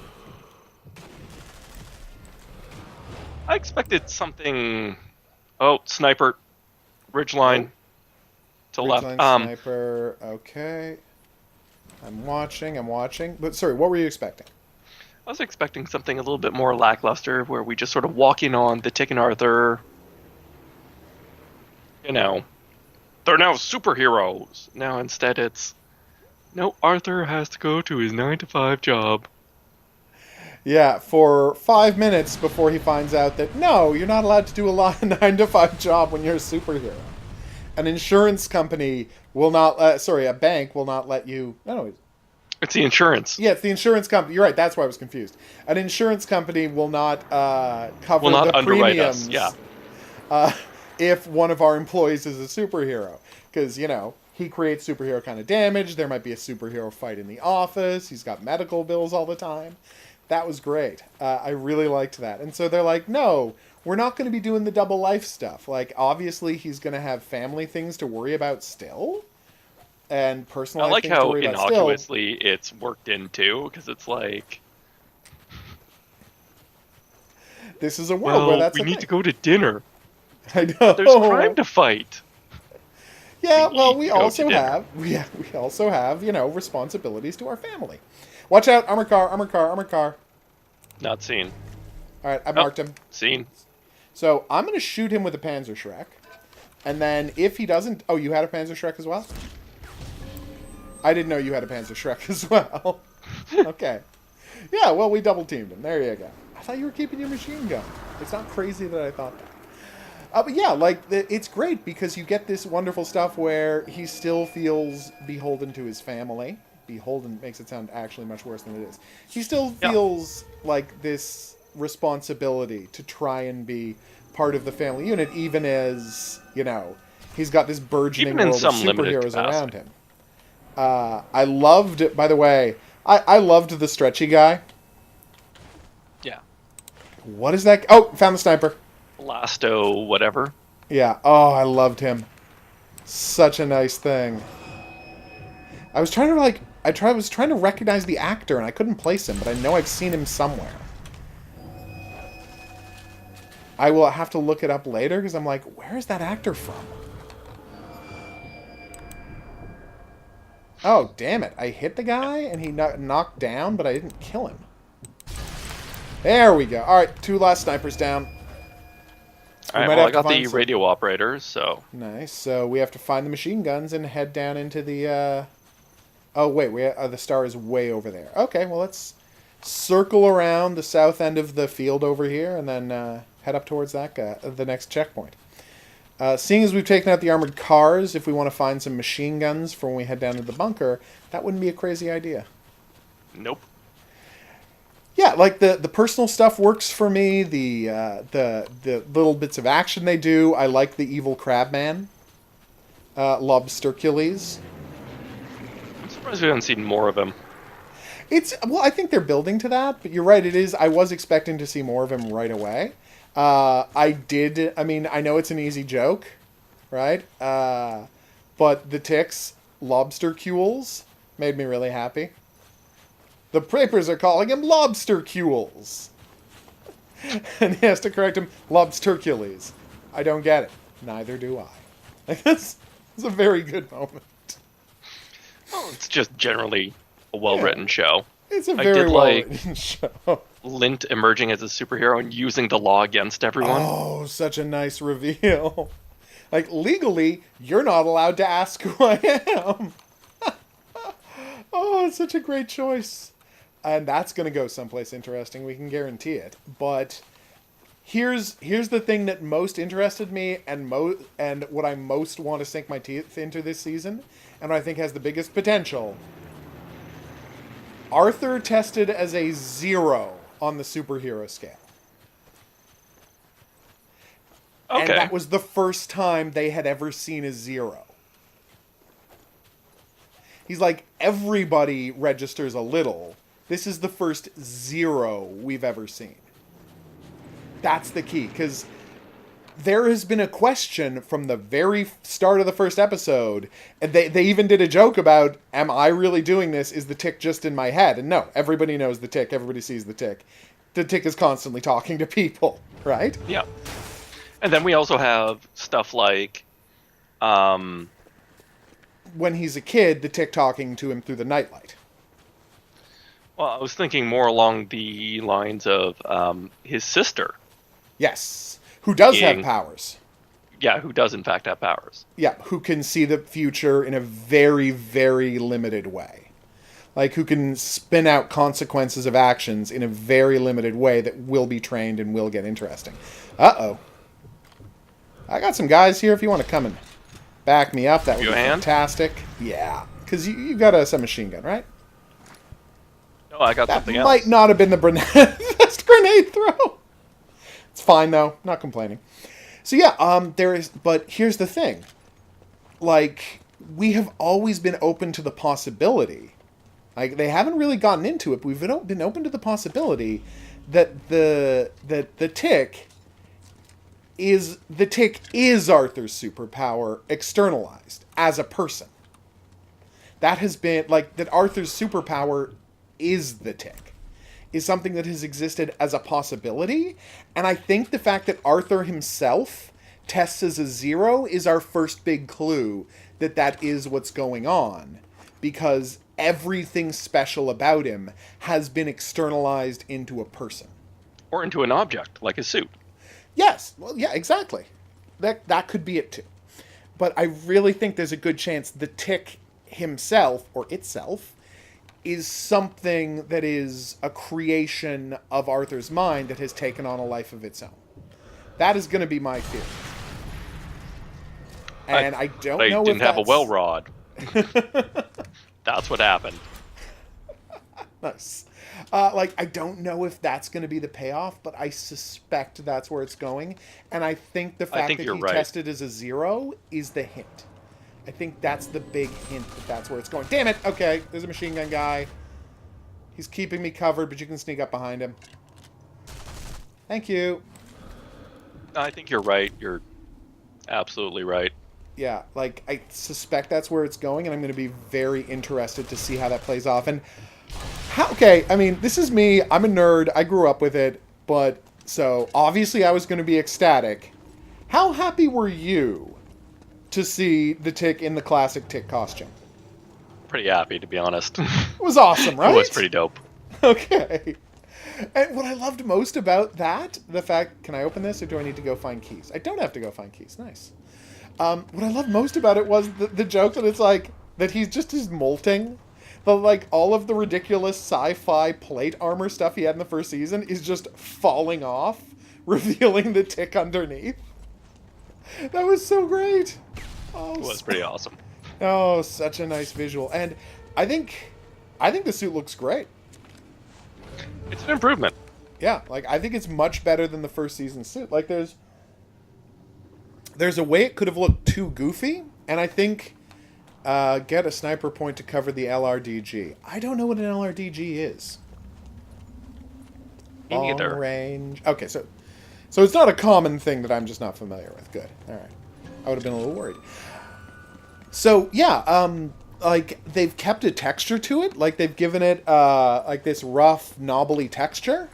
I expected something. Oh, sniper, ridgeline, to left. Ridgeline sniper. Okay. I'm watching. But sorry, what were you expecting? I was expecting something a little bit more lackluster, where we just sort of walk in on the Tick and Arthur. You know, they're now superheroes. Now instead it's, no, Arthur has to go to his 9-to-5 job. Yeah, for 5 minutes before he finds out that, no, you're not allowed to do a 9-to-5 job when you're a superhero. An insurance company will not, a bank will not let you, no, It's the insurance. yeah, it's the insurance company. You're right, that's why I was confused. An insurance company will not cover the underwrite premiums us. Yeah. if one of our employees is a superhero. Because, he creates superhero kind of damage. There might be a superhero fight in the office. He's got medical bills all the time. That was great. I really liked that. And so they're like, no, we're not going to be doing the double life stuff. Like, obviously, he's going to have family things to worry about still. And personal I like things to how worry about still. innocuously it's worked in too, because it's like, This is a world where that's we a need thing. to go to dinner. I know. There's crime to fight. Yeah, We well, need we to go to also dinner. have we also have, responsibilities to our family. Watch out, armor car. Not seen. All right, I marked him. Seen. So, I'm going to shoot him with a Panzer Shrek. And then if he doesn't, oh, you had a Panzer Shrek as well? I didn't know you had a Panzer Shrek as well. Okay. Yeah, well, we double teamed him. There you go. I thought you were keeping your machine gun. It's not crazy that I thought that. But yeah, it's great because you get this wonderful stuff where he still feels beholden to his family. Beholden makes it sound actually much worse than it is. He still feels like this responsibility to try and be part of the family unit, even as, he's got this burgeoning Even in world of some limited superheroes capacity. around him. I loved it, by the way, I loved the stretchy guy. Yeah. What is that? Oh, found the sniper. Blasto, whatever. Yeah. Oh, I loved him. Such a nice thing. I was trying to recognize the actor and I couldn't place him, but I know I've seen him somewhere. I will have to look it up later because I'm like, where is that actor from? Oh, damn it. I hit the guy and he knocked down, but I didn't kill him. There we go. All right, 2 last snipers down. All right, well, I got the radio operators, so... Nice. So we have to find the machine guns and head down into the... Oh, wait. The star is way over there. Okay, well, let's circle around the south end of the field over here and then head up towards that guy, the next checkpoint. Seeing as we've taken out the armored cars, if we want to find some machine guns for when we head down to the bunker, that wouldn't be a crazy idea. Nope. Yeah, like the personal stuff works for me. The little bits of action they do. I like the evil crabman, Lobstercules. I'm surprised we haven't seen more of him. It's well, I think they're building to that, but you're right. It is. I was expecting to see more of him right away. I did. I mean, I know it's an easy joke, right? But the ticks, Lobstercules, made me really happy. The papers are calling him Lobstercules. And he has to correct him, Lobstercules. I don't get it. Neither do I. Like, it's a very good moment. Well, it's just generally a well-written show. It's a I very did like well-written show. Lint emerging as a superhero and using the law against everyone. Oh, such a nice reveal. Like, legally, you're not allowed to ask who I am. Oh, it's such a great choice. And that's going to go someplace interesting. We can guarantee it. But here's the thing that most interested me and what I most want to sink my teeth into this season, and what I think has the biggest potential. Arthur tested as a 0 on the superhero scale. Okay. And that was the first time they had ever seen a 0. He's like, everybody registers a little. This is the first 0 we've ever seen. That's the key, because there has been a question from the very start of the first episode, and they even did a joke about, am I really doing this? Is the tick just in my head? And no, everybody knows the tick. Everybody sees the tick. The tick is constantly talking to people, right? Yeah. And then we also have stuff like... When he's a kid, the tick talking to him through the nightlight. Well, I was thinking more along the lines of his sister. Yes. Who does have Being- powers. Yeah, who does in fact have powers. Yeah, who can see the future in a very, very limited way. Like, who can spin out consequences of actions in a very limited way that will be trained and will get interesting. Uh-oh. I got some guys here if you want to come and back me up. That would You be a hand? fantastic. Yeah, because you got a submachine gun, right? No, I got That something might else. not have been the best grenade throw. It's fine, though. Not complaining. So, yeah, there is... But here's the thing. Like, we have always been open to the possibility. Like, they haven't really gotten into it, but we've been open to the possibility that the tick is Arthur's superpower externalized as a person. That has been, like, that Arthur's superpower is the tick. Is something that has existed as a possibility. And I think the fact that Arthur himself tests as a 0 is our first big clue that that is what's going on. Because everything special about him has been externalized into a person. Or into an object, like his suit. Yes, well, yeah, exactly. That could be it too. But I really think there's a good chance the tick himself, or itself, is something that is a creation of Arthur's mind that has taken on a life of its own. That is going to be my theory. And I don't They know if didn't have a that's... well rod. That's what happened. Nice. I don't know if that's going to be the payoff, but I suspect that's where it's going. And I think the fact that you're he right. tested as a 0 is the hint. I think that's the big hint that that's where it's going. Damn it! Okay, there's a machine gun guy. He's keeping me covered, but you can sneak up behind him. Thank you. I think you're right. You're absolutely right. Yeah, like, I suspect that's where it's going, and I'm going to be very interested to see how that plays off. And okay, I mean, this is me. I'm a nerd. I grew up with it. But, so, obviously I was going to be ecstatic. How happy were you to see the tick in the classic tick costume? Pretty happy, to be honest. It was awesome, right? It was pretty dope. Okay. And what I loved most about that, the fact... Can I open this, or do I need to go find keys? I don't have to go find keys. Nice. What I loved most about it was the joke that it's like... That he's just is molting. But, like, all of the ridiculous sci-fi plate armor stuff he had in the first season is just falling off, revealing the tick underneath. That was so great. Oh, It was pretty awesome. Oh, such a nice visual. And I think the suit looks great. It's an improvement. Yeah, like I think it's much better than the first season suit. Like there's a way it could have looked too goofy, and I think get a sniper point to cover the LRDG. I don't know what an LRDG is. Me neither. Long range. Okay, so it's not a common thing that I'm just not familiar with. Good. All right. I would have been a little worried. So yeah, like they've kept a texture to it. Like they've given it like this rough, knobbly texture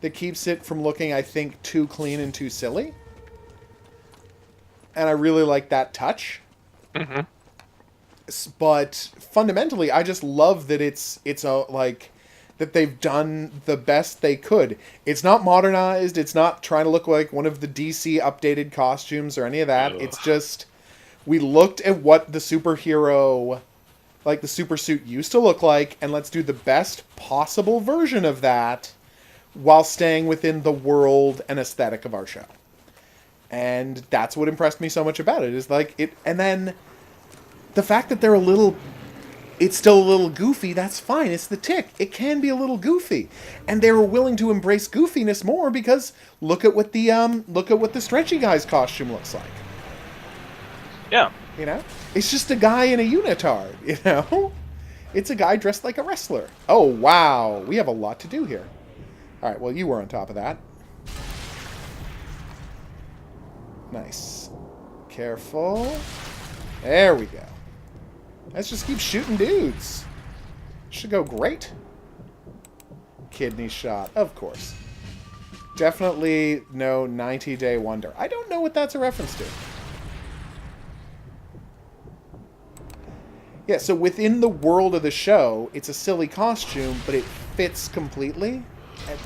that keeps it from looking, I think, too clean and too silly. And I really like that touch. Mm-hmm. But fundamentally, I just love that it's a like that they've done the best they could. It's not modernized. It's not trying to look like one of the DC updated costumes or any of that. Ugh. It's just we looked at what the superhero, like the super suit used to look like, and let's do the best possible version of that while staying within the world and aesthetic of our show. And that's what impressed me so much about it, is like it, and then the fact that it's still a little goofy, that's fine. It's the Tick. It can be a little goofy. And they were willing to embrace goofiness more because look at what the Stretchy Guy's costume looks like. Yeah. You know? It's just a guy in a unitard, you know? It's a guy dressed like a wrestler. Oh, wow. We have a lot to do here. All right, well, you were on top of that. Nice. Careful. There we go. Let's just keep shooting dudes. Should go great. Kidney shot, of course. Definitely no 90-day wonder. I don't know what that's a reference to. Yeah, so within the world of the show, it's a silly costume, but it fits completely. And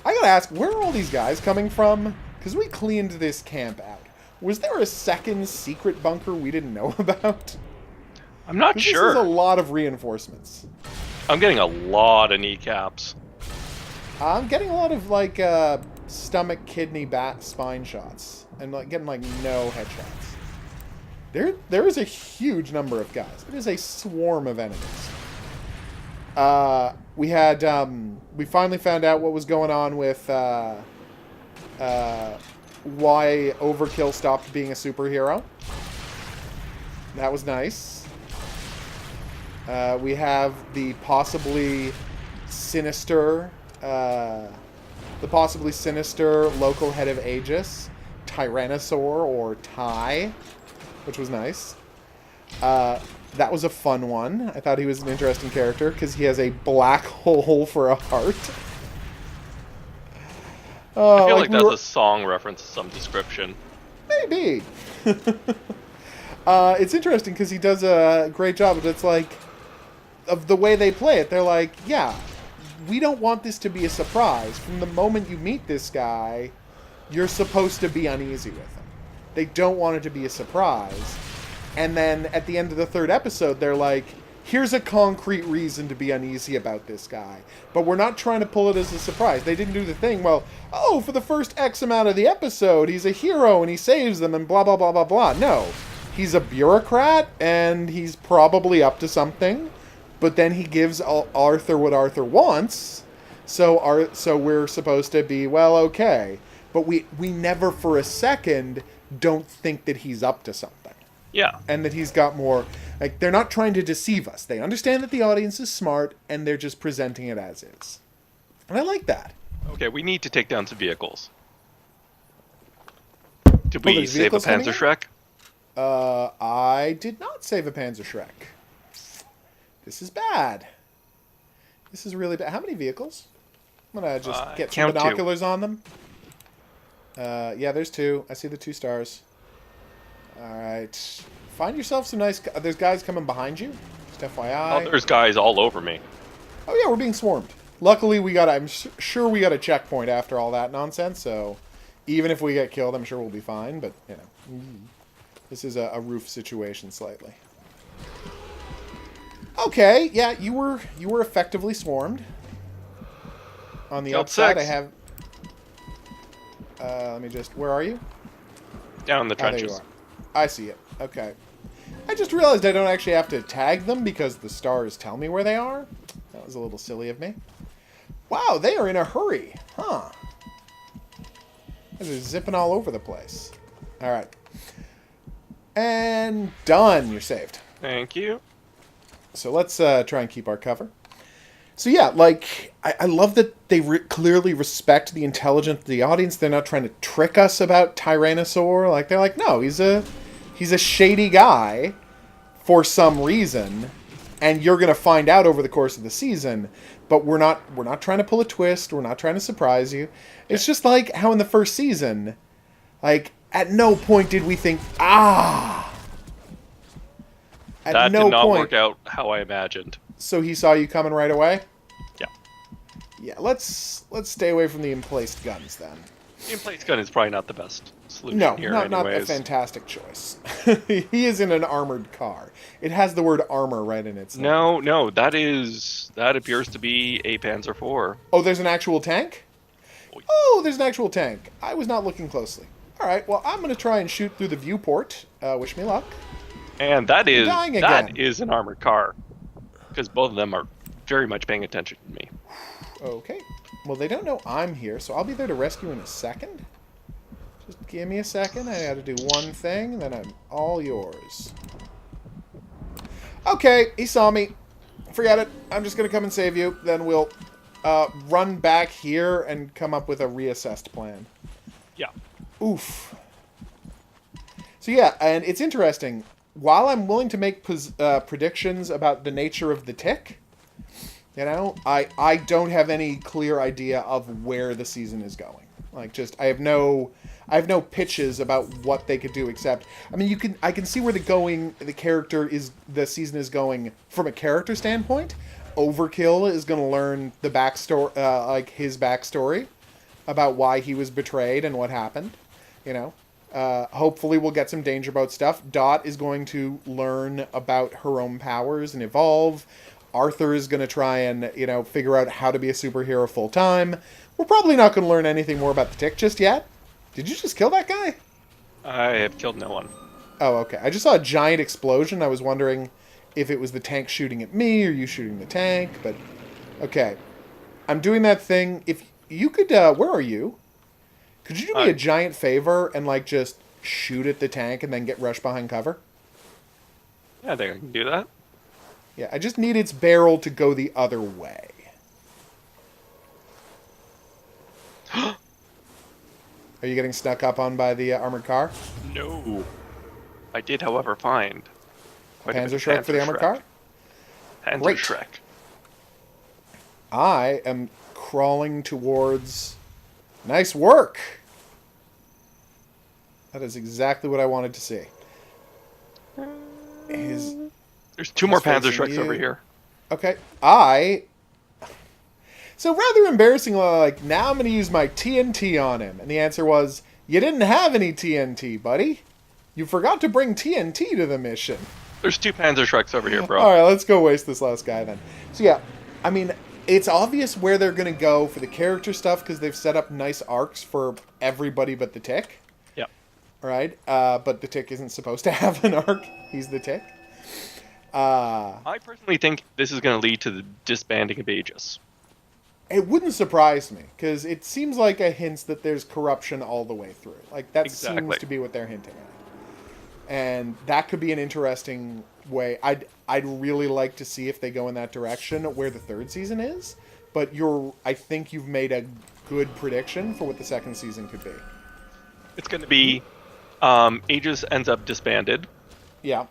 I gotta ask, where are all these guys coming from? Because we cleaned this camp out. Was there a second secret bunker we didn't know about? I'm not sure. This is a lot of reinforcements. I'm getting a lot of kneecaps. I'm getting a lot of like stomach, kidney, back, spine shots, and like getting like no headshots. There is a huge number of guys. It is a swarm of enemies. We finally found out what was going on with why Overkill stopped being a superhero. That was nice. We have the possibly sinister local head of Aegis, Tyrannosaur or Ty, which was nice. That was a fun one. I thought he was an interesting character because he has a black hole for a heart. I feel like that's a song reference of some description. Maybe. It's interesting because he does a great job. It's like, of the way they play it, they're like, yeah, we don't want this to be a surprise. From the moment you meet this guy, you're supposed to be uneasy with him. They don't want it to be a surprise. And then at the end of the third episode, they're like, here's a concrete reason to be uneasy about this guy. But we're not trying to pull it as a surprise. They didn't do the thing, well, oh, for the first X amount of the episode, he's a hero and he saves them and blah, blah, blah, blah, blah. No. He's a bureaucrat and he's probably up to something. But then he gives Arthur what Arthur wants. So we're supposed to be, well, okay. But we never for a second don't think that he's up to something. Yeah. And that he's got more... Like, they're not trying to deceive us. They understand that the audience is smart, and they're just presenting it as is. And I like that. Okay, we need to take down some vehicles. Did we there's save a vehicles coming in? Panzerschreck? I did not save a Panzerschreck. This is bad. This is really bad. How many vehicles? I'm going to just get some binoculars on them. Yeah, there's 2. I see the 2 stars. Alright. Find yourself some nice... There's guys coming behind you. Just FYI. Oh, there's guys all over me. Oh yeah, we're being swarmed. Luckily, I'm sure we got a checkpoint after all that nonsense, so even if we get killed, I'm sure we'll be fine, but, you know. This is a roof situation slightly. Okay, yeah, you were effectively swarmed. On the outside, 6. I have... let me just... Where are you? Down in the There trenches. you are. I see it. Okay. I just realized I don't actually have to tag them because the stars tell me where they are. That was a little silly of me. Wow, they are in a hurry. Huh. They're zipping all over the place. All right. And done. You're saved. Thank you. So let's try and keep our cover. So yeah, like, I love that they clearly respect the intelligence of the audience. They're not trying to trick us about Tyrannosaur. Like, they're like, no, he's a shady guy for some reason, and you're going to find out over the course of the season. But we're not trying to pull a twist. We're not trying to surprise you. It's just like how in the first season, like, at no point did we think, At That no did not point. work out how I imagined. So he saw you coming right away? Yeah. Yeah, let's stay away from the emplaced guns then. The in-place gun is probably not the best solution No, here not a anyways. fantastic choice. He is in an armored car. It has the word armor right in its name. No, that appears to be a Panzer IV. Oh, there's an actual tank? Oh, there's an actual tank. I was not looking closely. All right, well, I'm going to try and shoot through the viewport. Wish me luck. And that is Dying again. an armored car. Because both of them are very much paying attention to me. Okay. Well, they don't know I'm here, so I'll be there to rescue in a second. Just give me a second. I gotta do one thing, then I'm all yours. Okay, he saw me. Forget it. I'm just gonna come and save you. Then we'll run back here and come up with a reassessed plan. Yeah. Oof. So yeah, and it's interesting. While I'm willing to make predictions about the nature of the tick, you know, I don't have any clear idea of where the season is going. Like, just I have no pitches about what they could do. Except, I mean, I can see where the season is going from a character standpoint. Overkill is going to learn the backstory, like his backstory about why he was betrayed and what happened. You know. Hopefully we'll get some Danger Boat stuff. Dot is going to learn about her own powers and evolve. Arthur is going to try and, you know, figure out how to be a superhero full time. We're probably not going to learn anything more about the tick just yet. Did you just kill that guy? I have killed no one. Oh, okay. I just saw a giant explosion. I was wondering if it was the tank shooting at me or you shooting the tank, but okay. I'm doing that thing. If you could, where are you? Could you do me a giant favor and, like, just shoot at the tank and then get rushed behind cover? Yeah, I think I can do that. Yeah, I just need its barrel to go the other way. Are you getting snuck up on by the armored car? No. I did, however, find quite a bit Panzer of Shrek for the armored car? Panzer Great. Shrek. I am crawling towards... Nice work! That is exactly what I wanted to see. There's two more Panzer facing Shreks you. over here. Okay, So rather embarrassingly, like, now I'm going to use my TNT on him. And the answer was, you didn't have any TNT, buddy. You forgot to bring TNT to the mission. There's two Panzer Shreks over here, bro. Alright, let's go waste this last guy then. So yeah, I mean, it's obvious where they're going to go for the character stuff because they've set up nice arcs for everybody but the Tick. Yep. Right? But the Tick isn't supposed to have an arc. He's the Tick. I personally think this is going to lead to the disbanding of Aegis. It wouldn't surprise me, because it seems like a hint that there's corruption all the way through. Like, that Exactly. seems to be what they're hinting at. And that could be an interesting way. I'd really like to see if they go in that direction, where the third season is. But I think you've made a good prediction for what the second season could be. It's going to be Aegis ends up disbanded, Yeah.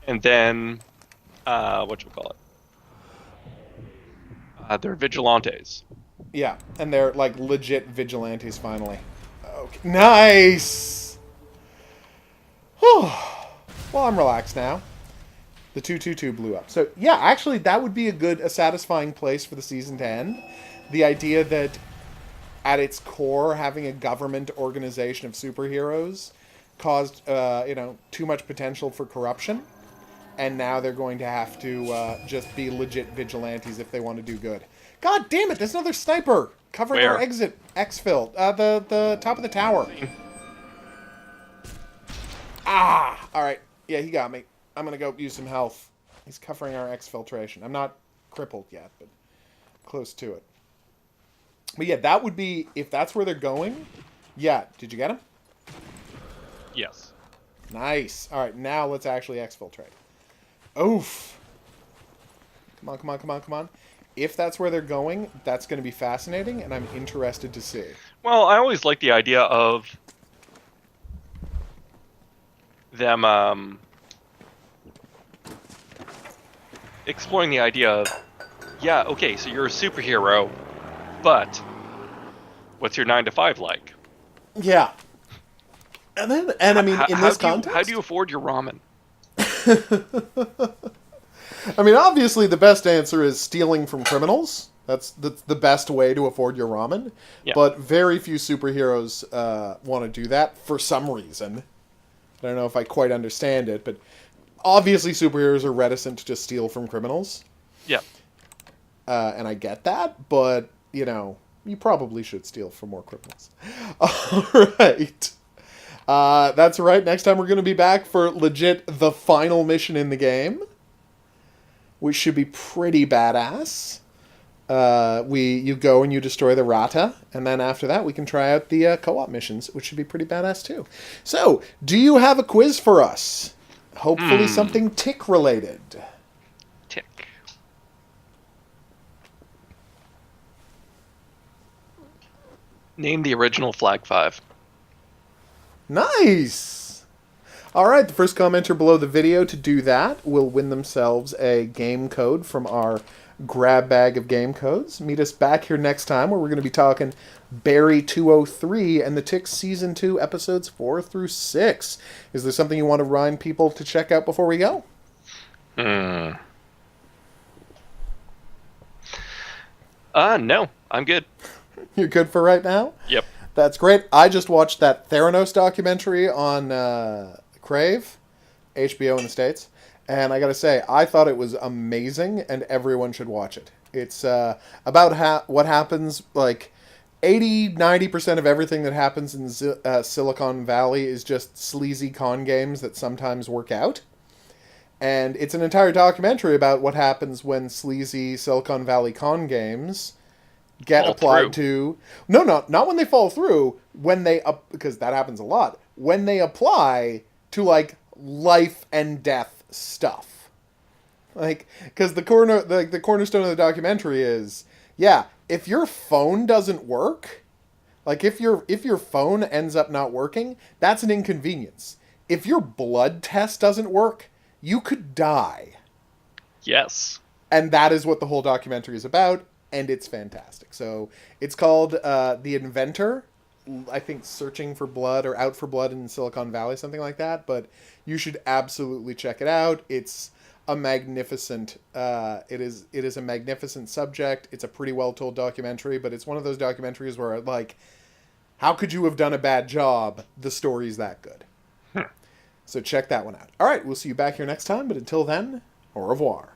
and then whatchamacallit? They're vigilantes. Yeah, and they're like legit vigilantes finally. Okay. Nice! Whew. Well, I'm relaxed now. The 222 blew up. So, yeah, actually, that would be a satisfying place for the season to end. The idea that, at its core, having a government organization of superheroes caused, too much potential for corruption. And now they're going to have to just be legit vigilantes if they want to do good. God damn it! There's another sniper covering Where? our exfil. The top of the tower. Ah! All right. Yeah, he got me. I'm gonna go use some health. He's covering our exfiltration. I'm not crippled yet, but close to it. But yeah, that would be, if that's where they're going. Yeah, did you get him? Yes. Nice. All right, now let's actually exfiltrate. Oof. Come on, come on, come on, come on. If that's where they're going, that's going to be fascinating, and I'm interested to see. Well, I always like the idea of them exploring the idea of, yeah, okay, so you're a superhero, but what's your 9 to 5 like? Yeah. And then, and I mean, in this context, how do you afford your ramen? I mean, obviously, the best answer is stealing from criminals. That's the best way to afford your ramen. Yeah. But very few superheroes want to do that for some reason. I don't know if I quite understand it, but obviously superheroes are reticent to just steal from criminals. Yeah. And I get that, but, you know, you probably should steal from more criminals. All right. That's right. Next time we're going to be back for legit the final mission in the game, which should be pretty badass. You go and you destroy the Rata, and then after that we can try out the co-op missions, which should be pretty badass too. So, do you have a quiz for us? Hopefully something tick related. Tick. Name the original Flag 5. Nice! Alright, the first commenter below the video to do that will win themselves a game code from our grab bag of game codes. Meet us back here next time where we're going to be talking Barry 203 and the Tick Season 2 episodes 4 through 6. Is there something you want to remind people to check out before we go? No, I'm good. You're good for right now? Yep. That's great. I just watched that Theranos documentary on Crave, HBO in the States, and I gotta say, I thought it was amazing, and everyone should watch it. It's about what happens, like, 80-90% of everything that happens in Silicon Valley is just sleazy con games that sometimes work out. And it's an entire documentary about what happens when sleazy Silicon Valley con games get applied to... No, not when they fall through. When they... because that happens a lot. When they apply to, like, life and death stuff. Like, because the cornerstone of the documentary is, yeah, if your phone doesn't work, like, if your phone ends up not working, that's an inconvenience. If your blood test doesn't work, you could die. Yes. And that is what the whole documentary is about. And it's fantastic. So it's called The Inventor. I think Searching for Blood or Out for Blood in Silicon Valley, something like that. But you should absolutely check it out. It's a magnificent. It is a magnificent subject. It's a pretty well told documentary, but it's one of those documentaries where, like, how could you have done a bad job? The story's that good. So check that one out. All right, we'll see you back here next time. But until then, au revoir.